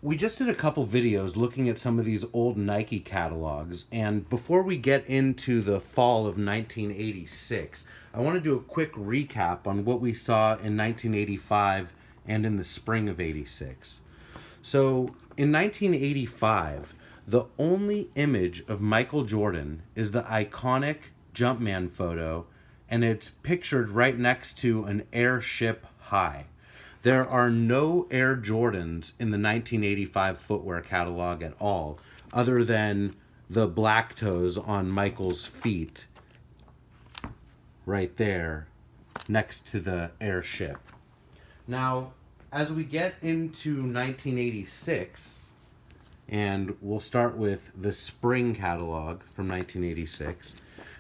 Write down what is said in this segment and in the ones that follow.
we just did a couple videos looking at some of these old Nike catalogs, and before we get into the fall of 1986, I want to do a quick recap on what we saw in 1985 and in the spring of 86. So, in 1985, the only image of Michael Jordan is the iconic Jumpman photo, and it's pictured right next to an airship high. There are no Air Jordans in the 1985 footwear catalog at all, other than the black toes on Michael's feet right there next to the airship. Now, as we get into 1986, and we'll start with the spring catalog from 1986,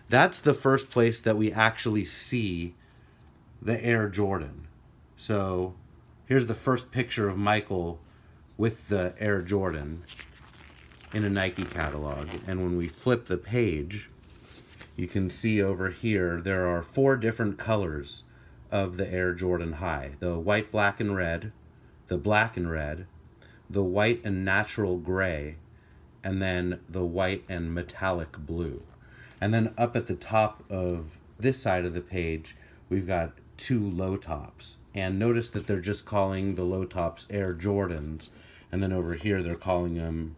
that's the first place that we actually see the Air Jordan. So here's the first picture of Michael with the Air Jordan in a Nike catalog. And when we flip the page, you can see over here there are 4 different colors of the Air Jordan High. The white, black, and red, the black and red, the white and natural gray, and then the white and metallic blue. And then up at the top of this side of the page, we've got 2 low tops. And notice that they're just calling the low tops Air Jordans, and then over here they're calling them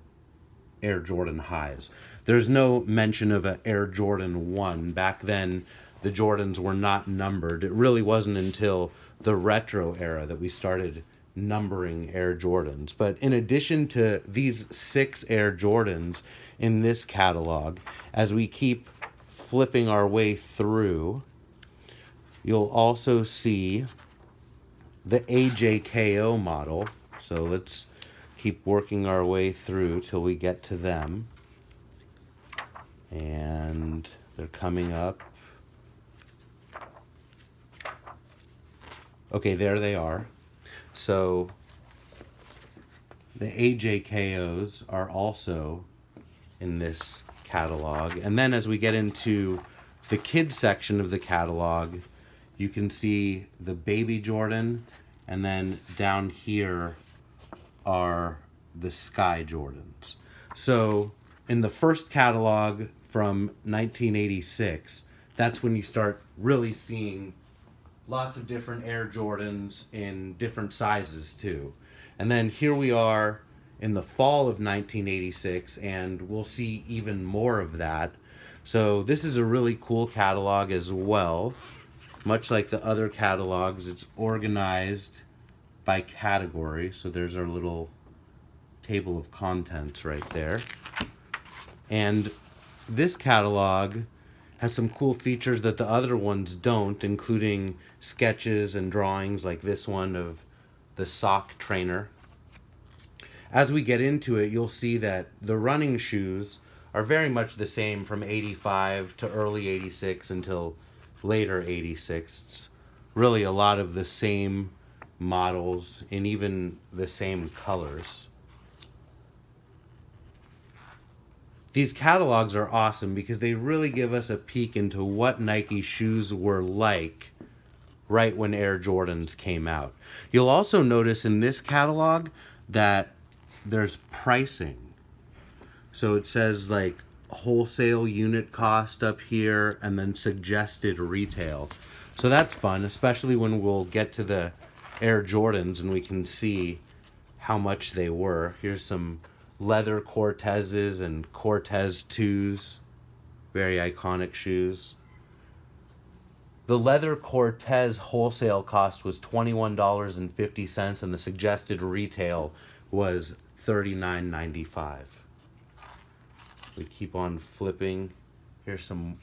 Air Jordan Highs. There's no mention of an Air Jordan 1. Back then, the Jordans were not numbered. It really wasn't until the retro era that we started numbering Air Jordans. But in addition to these 6 Air Jordans in this catalog, as we keep flipping our way through, you'll also see the AJKO model. So let's keep working our way through till we get to them. And they're coming up. Okay, there they are. So the AJKOs are also in this catalog. And then as we get into the kids section of the catalog, you can see the Baby Jordan, and then down here are the Sky Jordans. So in the first catalog from 1986, that's when you start really seeing lots of different Air Jordans in different sizes too. And then here we are in the fall of 1986, and we'll see even more of that. So this is a really cool catalog as well. Much like the other catalogs, it's organized by category. So there's our little table of contents right there. And this catalog has some cool features that the other ones don't, including sketches and drawings like this one of the sock trainer. As we get into it, you'll see that the running shoes are very much the same from 85 to early 86 until later 86. It's really a lot of the same models and even the same colors. These catalogs are awesome because they really give us a peek into what Nike shoes were like right when Air Jordans came out. You'll also notice in this catalog that there's pricing. So it says like wholesale unit cost up here and then suggested retail. So that's fun, especially when we'll get to the Air Jordans and we can see how much they were. Here's some leather Cortezes and Cortez 2s. Very iconic shoes. The leather Cortez wholesale cost was $21.50 and the suggested retail was $39.95. We keep on flipping. Here's some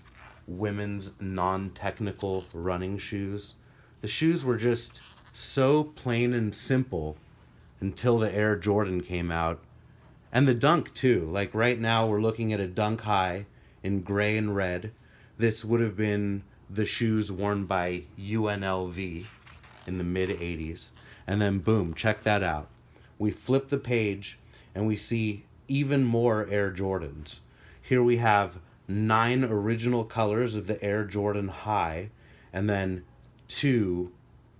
women's non-technical running shoes. The shoes were just so plain and simple until the Air Jordan came out. And the Dunk too. Like right now we're looking at a Dunk High in gray and red. This would have been the shoes worn by UNLV in the mid-80s. And then boom, check that out. We flip the page and we see even more Air Jordans. Here we have 9 original colors of the Air Jordan High and then 2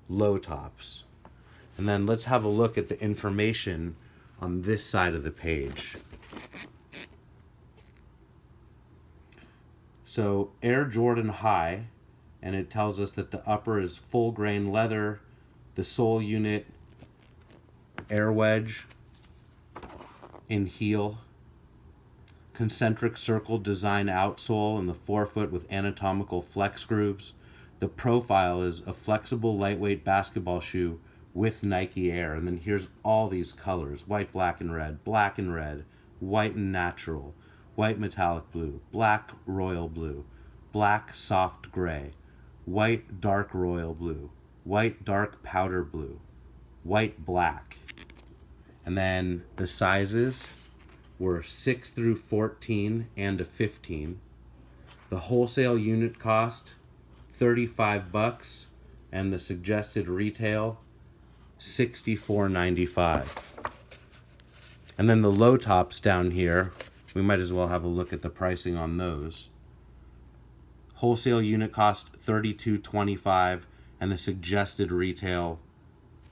low tops. And then let's have a look at the information on this side of the page. So Air Jordan High, and it tells us that the upper is full grain leather, the sole unit air wedge in heel, concentric circle design outsole in the forefoot with anatomical flex grooves. The profile is a flexible, lightweight basketball shoe with Nike Air. And then here's all these colors: white, black, and red, white and natural, white metallic blue, black royal blue, black soft gray, white dark royal blue, white dark powder blue, white black. And then the sizes were 6 through 14 and a 15. The wholesale unit cost $35, and the suggested retail $64.95. And then the low tops down here, we might as well have a look at the pricing on those. Wholesale unit cost $32.25, and the suggested retail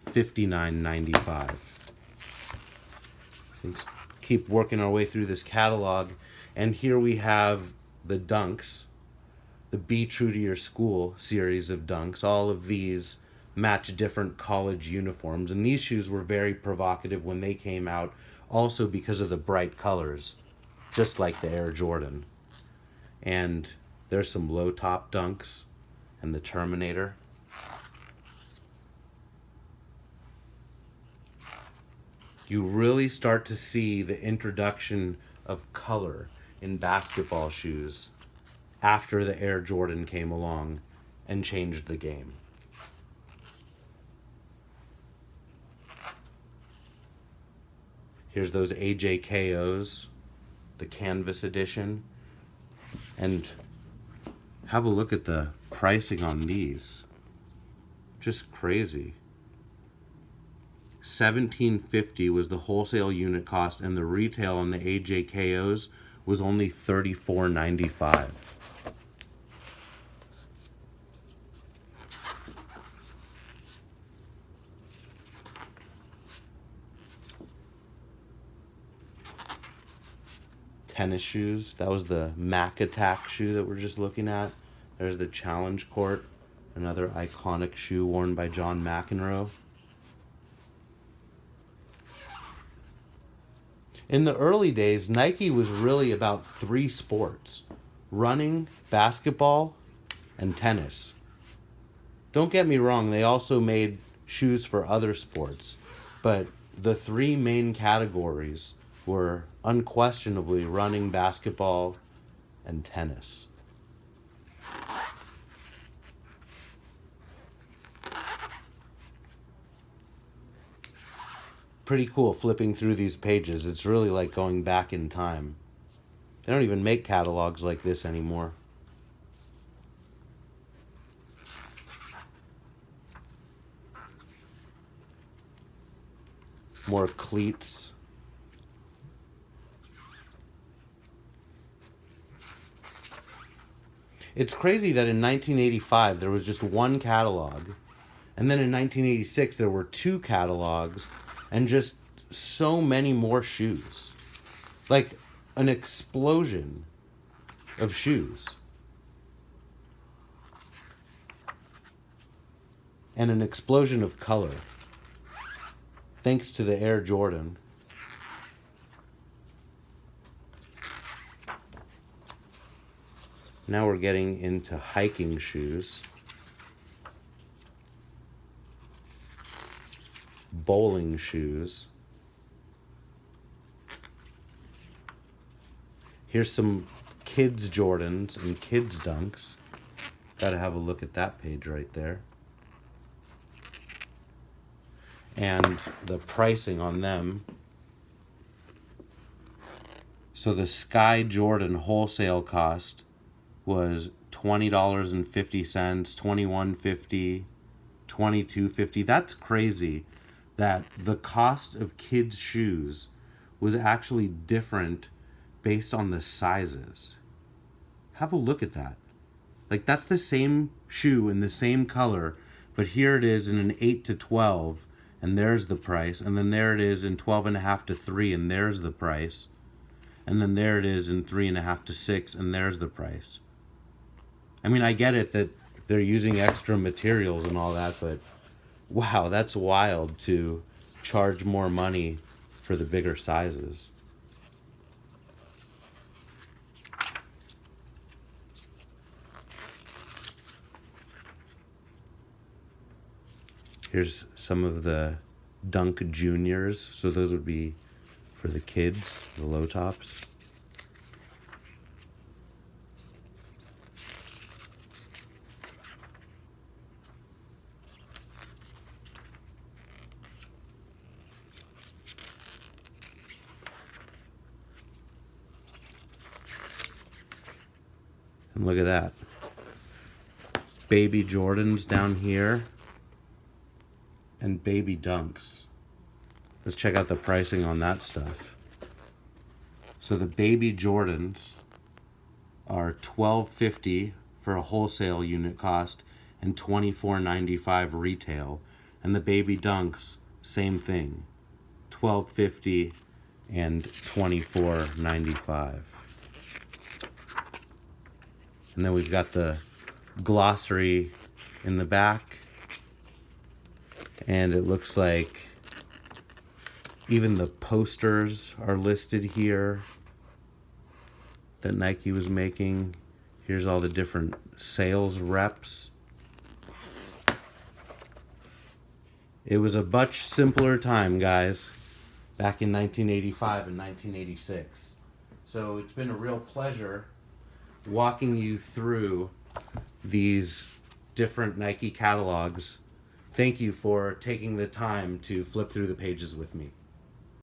$59.95. Let's keep working our way through this catalog, and here we have the Dunks, the Be True to Your School series of Dunks. All of these match different college uniforms, and these shoes were very provocative when they came out, also because of the bright colors, just like the Air Jordan. And there's some low top Dunks and the Terminator. You really start to see the introduction of color in basketball shoes after the Air Jordan came along and changed the game. Here's those AJKOs, the canvas edition, and have a look at the pricing on these. Just crazy. $17.50 was the wholesale unit cost, and the retail on the AJKOs was only $34.95. Tennis shoes. That was the Mac Attack shoe that we're just looking at. There's the Challenge Court, another iconic shoe worn by John McEnroe. In the early days, Nike was really about 3 sports: running, basketball, and tennis. Don't get me wrong, they also made shoes for other sports, but the 3 main categories were unquestionably running, basketball, and tennis. Pretty cool flipping through these pages. It's really like going back in time. They don't even make catalogs like this anymore. More cleats. It's crazy that in 1985 there was just 1 catalog, and then in 1986 there were 2 catalogs, and just so many more shoes. Like an explosion of shoes. And an explosion of color. Thanks to the Air Jordan. Now we're getting into hiking shoes. Bowling shoes. Here's some kids Jordans and kids Dunks. Gotta have a look at that page right there. And the pricing on them. So the Sky Jordan wholesale cost was $20.50, $21.50, $22.50. That's crazy that the cost of kids' shoes was actually different based on the sizes. Have a look at that. Like, that's the same shoe in the same color, but here it is in an 8 to 12, and there's the price. And then there it is in 12.5 to 3, and there's the price. And then there it is in 3.5 to 6, and there's the price. I mean, I get it that they're using extra materials and all that, but wow, that's wild to charge more money for the bigger sizes. Here's some of the Dunk Juniors. So those would be for the kids, the low tops. And look at that. Baby Jordans down here. And baby Dunks. Let's check out the pricing on that stuff. So the baby Jordans are $12.50 for a wholesale unit cost and $24.95 retail. And the baby Dunks, same thing. $12.50 and $24.95. And then we've got the glossary in the back. And it looks like even the posters are listed here that Nike was making. Here's all the different sales reps. It was a much simpler time, guys, back in 1985 and 1986. So it's been a real pleasure walking you through these different Nike catalogs. Thank you for taking the time to flip through the pages with me.